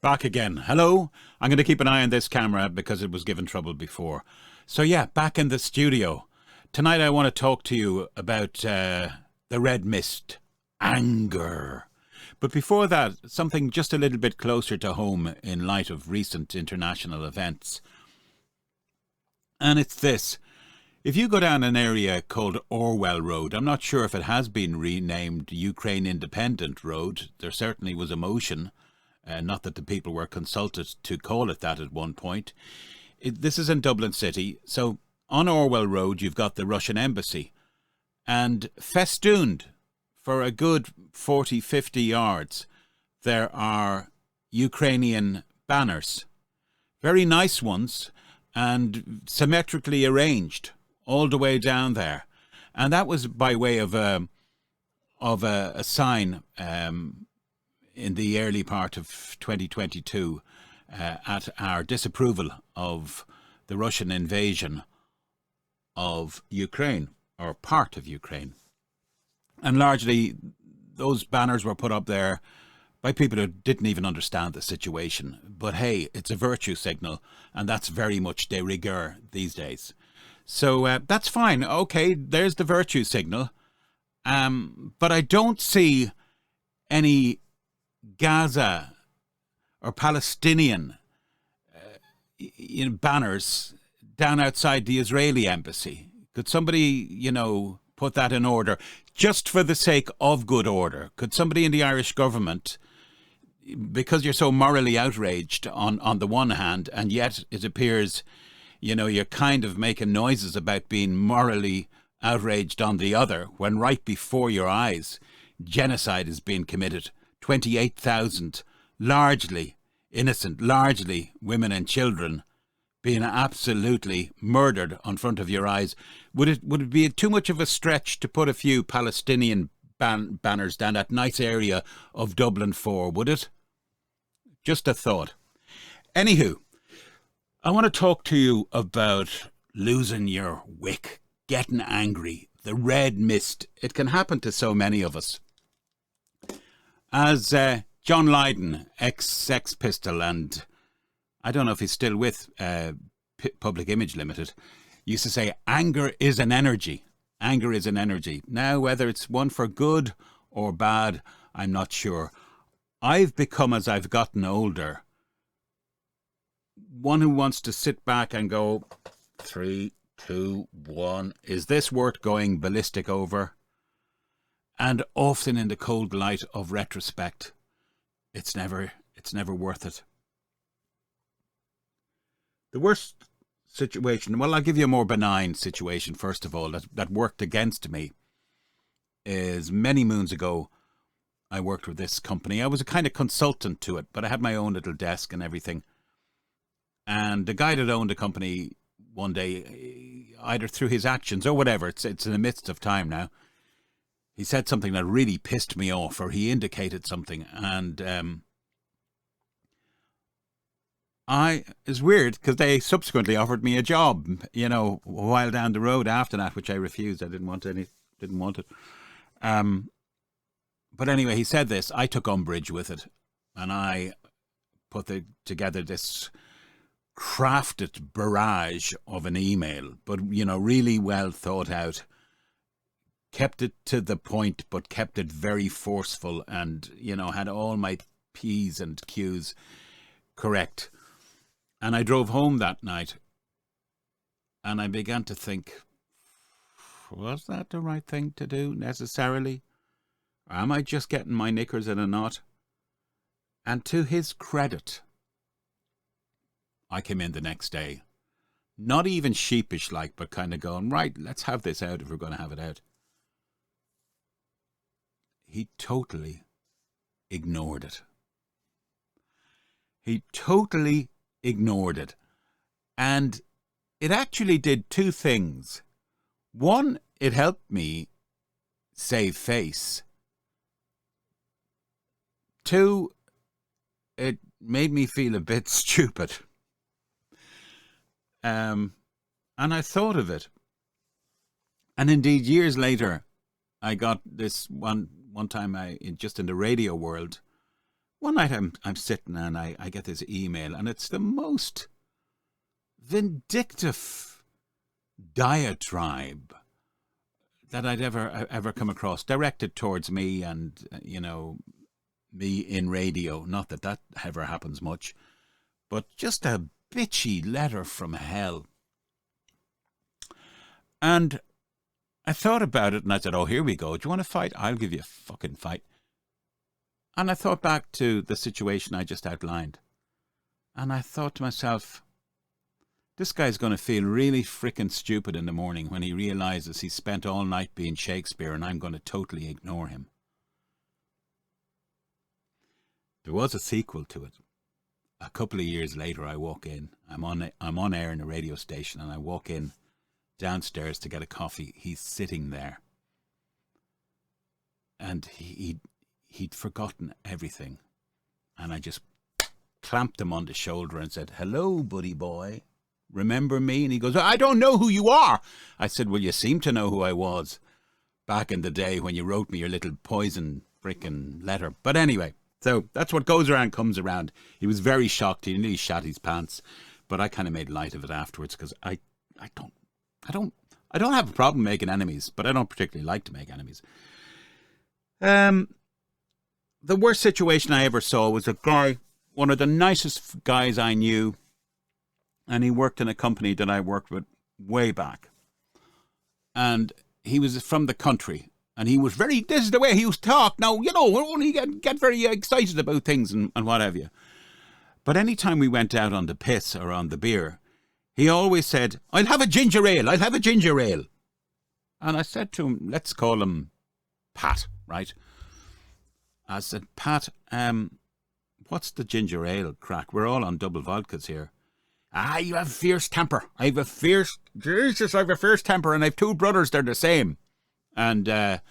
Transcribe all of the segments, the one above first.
Back again. Hello. I'm going to keep an eye on this camera because it was given trouble before. So yeah, back in the studio. Tonight I want to talk to you about the red mist. Anger. But before that, something just a little bit closer to home in light of recent international events. And it's this. If you go down an area called Orwell Road, I'm not sure if it has been renamed Ukraine Independent Road. There certainly was a motion. Not that the people were consulted to call it that at one point. This is in Dublin City. So on Orwell Road, you've got the Russian embassy. And festooned for a good 40, 50 yards, there are Ukrainian banners. Very nice ones and symmetrically arranged all the way down there. And that was by way of a sign in the early part of 2022 at our disapproval of the Russian invasion of Ukraine, or part of Ukraine. And largely those banners were put up there by people who didn't even understand the situation. But hey, it's a virtue signal, and that's very much de rigueur these days. So that's fine. Okay, there's the virtue signal. But I don't see any Gaza or Palestinian banners down outside the Israeli embassy. Could somebody, put that in order just for the sake of good order? Could somebody in the Irish government, because you're so morally outraged on the one hand, and yet it appears, you're kind of making noises about being morally outraged on the other, when right before your eyes, genocide is being committed. 28,000 largely innocent, largely women and children being absolutely murdered in front of your eyes. Would it be too much of a stretch to put a few Palestinian banners down that nice area of Dublin 4, would it? Just a thought. Anywho, I want to talk to you about losing your wick, getting angry, the red mist. It can happen to so many of us. As John Lydon, ex-Sex Pistol, and I don't know if he's still with Public Image Limited, used to say, anger is an energy. Anger is an energy. Now, whether it's one for good or bad, I'm not sure. I've become, as I've gotten older, one who wants to sit back and go, 3, 2, 1, is this worth going ballistic over? And often in the cold light of retrospect, it's never worth it. The worst situation, well, I'll give you a more benign situation first of all, that worked against me, is many moons ago, I worked with this company. I was a kind of consultant to it, but I had my own little desk and everything. And the guy that owned the company one day, either through his actions or whatever, it's in the midst of time now, he said something that really pissed me off, or he indicated something, and it's weird because they subsequently offered me a job, a while down the road after that, which I refused. I didn't want it. But anyway, he said this. I took umbrage with it, and I put together this crafted barrage of an email, but really well thought out. Kept it to the point, but kept it very forceful, and had all my P's and Q's correct. And I drove home that night, and I began to think, was that the right thing to do necessarily? Or am I just getting my knickers in a knot? And to his credit, I came in the next day, not even sheepish like, but kind of going, right, let's have this out if we're going to have it out. He totally ignored it. He totally ignored it. And it actually did two things. One, it helped me save face. Two, it made me feel a bit stupid. And I thought of it. And indeed, years later, I got this one time just in the radio world, one night I'm sitting and I get this email, and it's the most vindictive diatribe that I'd ever come across, directed towards me and, me in radio. Not that that ever happens much, but just a bitchy letter from hell. And I thought about it and I said, oh, here we go. Do you want to fight? I'll give you a fucking fight. And I thought back to the situation I just outlined. And I thought to myself, this guy's going to feel really frickin' stupid in the morning when he realizes he spent all night being Shakespeare and I'm going to totally ignore him. There was a sequel to it. A couple of years later, I walk in. I'm on air in a radio station, and I walk in downstairs to get a coffee. He's sitting there, and he'd forgotten everything. And I just clamped him on the shoulder and said, hello, buddy boy. Remember me? And he goes, I don't know who you are. I said, well, you seem to know who I was back in the day when you wrote me your little poison frickin' letter. But anyway, so that's what goes around comes around. He was very shocked. He nearly shat his pants. But I kind of made light of it afterwards because I don't have a problem making enemies, but I don't particularly like to make enemies. The worst situation I ever saw was a guy, one of the nicest guys I knew, and he worked in a company that I worked with way back. And he was from the country, and he was this is the way he used to talk. Now, he get very excited about things and what have you. But any time we went out on the piss or on the beer, he always said, I'll have a ginger ale. I'll have a ginger ale. And I said to him, let's call him Pat, right? I said, Pat, what's the ginger ale crack? We're all on double vodkas here. You have a fierce temper. I have a fierce temper, and I have two brothers, they're the same. And I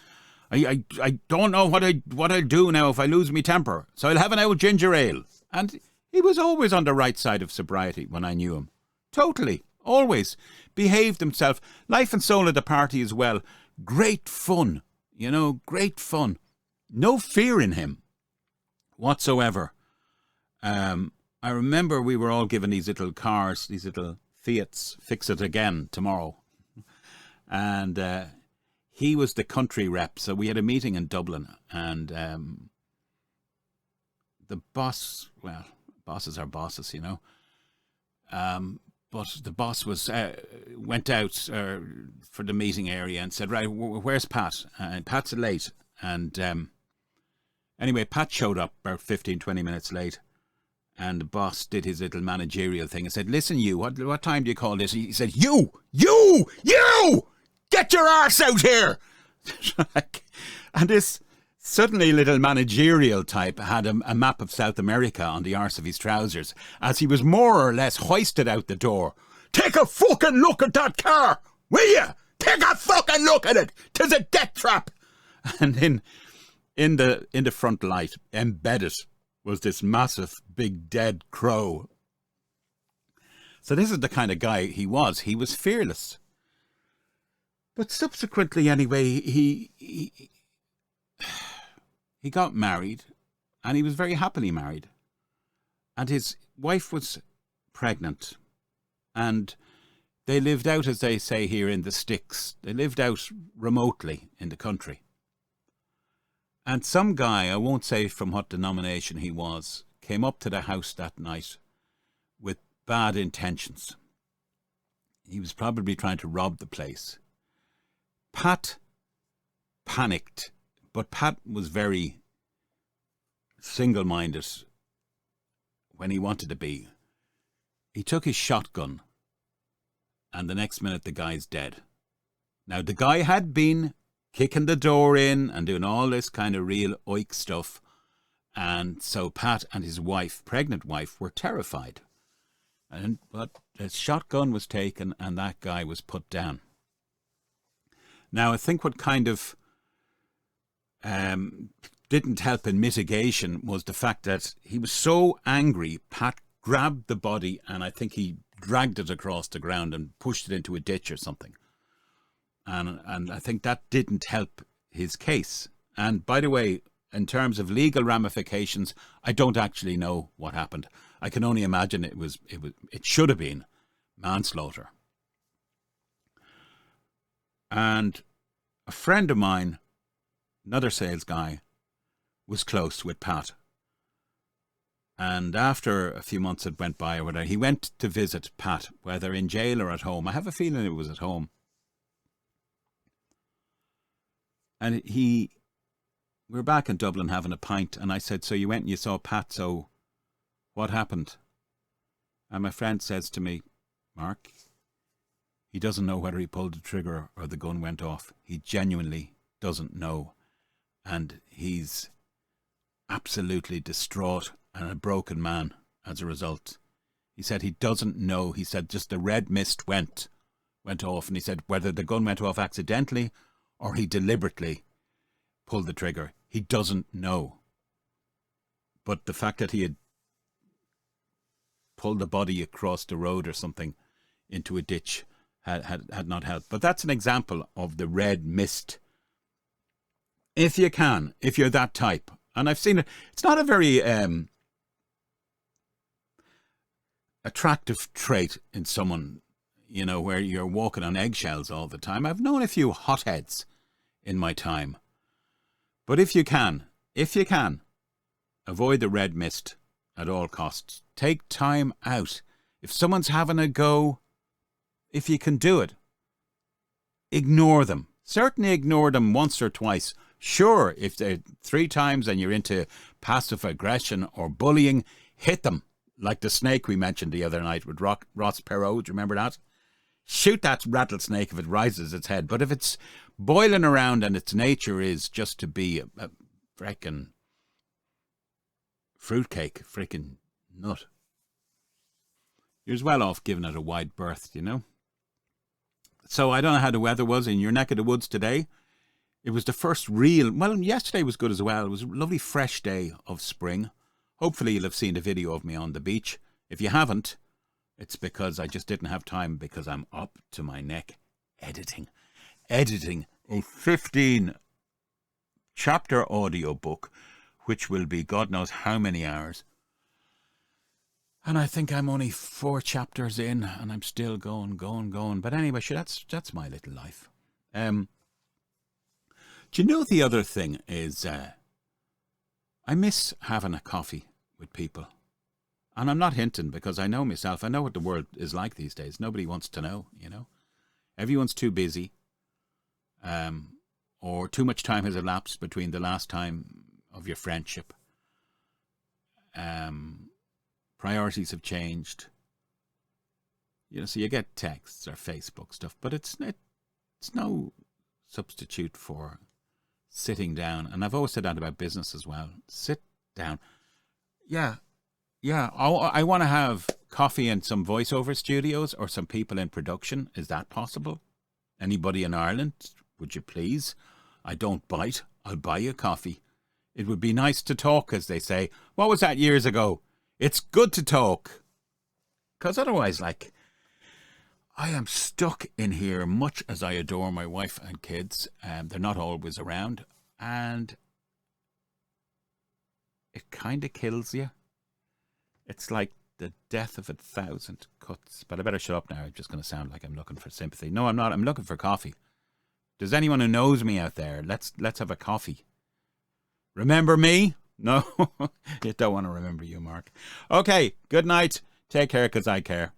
don't know what I'll do now if I lose my temper. So I'll have an old ginger ale. And he was always on the right side of sobriety when I knew him. Totally. Always. Behaved himself. Life and soul of the party as well. Great fun. Great fun. No fear in him whatsoever. I remember we were all given these little cars, these little Fiats, fix it again tomorrow. And he was the country rep, so we had a meeting in Dublin, and the boss, well, bosses are bosses, but the boss went out for the meeting area and said, right, where's Pat? And Pat's late. And anyway, Pat showed up about 15, 20 minutes late. And the boss did his little managerial thing and said, listen, you, what time do you call this? He said, you, get your arse out here. And this suddenly little managerial type had a map of South America on the arse of his trousers as he was more or less hoisted out the door. Take a fucking look at that car, will you? Take a fucking look at it. 'Tis a death trap. And in the front light, embedded, was this massive, big, dead crow. So this is the kind of guy he was. He was fearless. But subsequently, anyway, he got married, and he was very happily married. And his wife was pregnant, and they lived out, as they say here, in the sticks. They lived out remotely in the country. And some guy, I won't say from what denomination he was, came up to the house that night with bad intentions. He was probably trying to rob the place. Pat panicked, but Pat was very single-minded when he wanted to be. He took his shotgun, and the next minute the guy's dead. Now, the guy had been kicking the door in and doing all this kind of real oik stuff. And so Pat and his wife, pregnant wife, were terrified. But the shotgun was taken and that guy was put down. Now, I think what kind of didn't help in mitigation was the fact that he was so angry, Pat grabbed the body and I think he dragged it across the ground and pushed it into a ditch or something. And I think that didn't help his case. And by the way, in terms of legal ramifications, I don't actually know what happened. I can only imagine it should have been manslaughter. And a friend of mine, another sales guy, was close with Pat. And after a few months had went by or whatever, he went to visit Pat, whether in jail or at home. I have a feeling it was at home. And we were back in Dublin having a pint, and I said, so you went and you saw Pat, so what happened? And my friend says to me, Mark, he doesn't know whether he pulled the trigger or the gun went off. He genuinely doesn't know. And he's absolutely distraught and a broken man as a result. He said he doesn't know. He said just the red mist went off. And he said whether the gun went off accidentally or he deliberately pulled the trigger, he doesn't know. But the fact that he had pulled the body across the road or something into a ditch had not helped. But that's an example of the red mist. If you can, if you're that type, and I've seen it, it's not a very attractive trait in someone, you know, where you're walking on eggshells all the time. I've known a few hotheads in my time. But if you can, avoid the red mist at all costs. Take time out. If someone's having a go, if you can do it, ignore them. Certainly ignore them once or twice. Sure, if they're 3 times and you're into passive aggression or bullying, hit them. Like the snake we mentioned the other night with Ross Perot. Do you remember that? Shoot that rattlesnake if it rises its head. But if it's boiling around and its nature is just to be a frickin' fruitcake, frickin' nut, you're as well off giving it a wide berth, you know? So I don't know how the weather was in your neck of the woods today. It was the first real, well, yesterday was good as well. It was a lovely fresh day of spring. Hopefully you'll have seen the video of me on the beach. If you haven't, it's because I just didn't have time because I'm up to my neck editing a 15-chapter audio book, which will be God knows how many hours. And I think I'm only 4 chapters in, and I'm still going. But anyway, sure, that's my little life. Do you know the other thing is, I miss having a coffee with people. And I'm not hinting because I know myself. I know what the world is like these days. Nobody wants to know, you know. Everyone's too busy. Or too much time has elapsed between the last time of your friendship. Priorities have changed. You know, so you get texts or Facebook stuff, but it's no substitute for sitting down. And I've always said that about business as well. Sit down. Yeah. I want to have coffee in some voiceover studios or some people in production. Is that possible? Anybody in Ireland? Would you please? I don't bite. I'll buy you coffee. It would be nice to talk, as they say. What was that years ago? It's good to talk. Because otherwise, like, I am stuck in here, much as I adore my wife and kids. They're not always around. And it kind of kills you. It's like the death of 1,000 cuts. But I better shut up now. I'm just going to sound like I'm looking for sympathy. No, I'm not. I'm looking for coffee. Does anyone who knows me out there? Let's have a coffee. Remember me? No, you don't want to remember you, Mark. Okay, good night. Take care, because I care.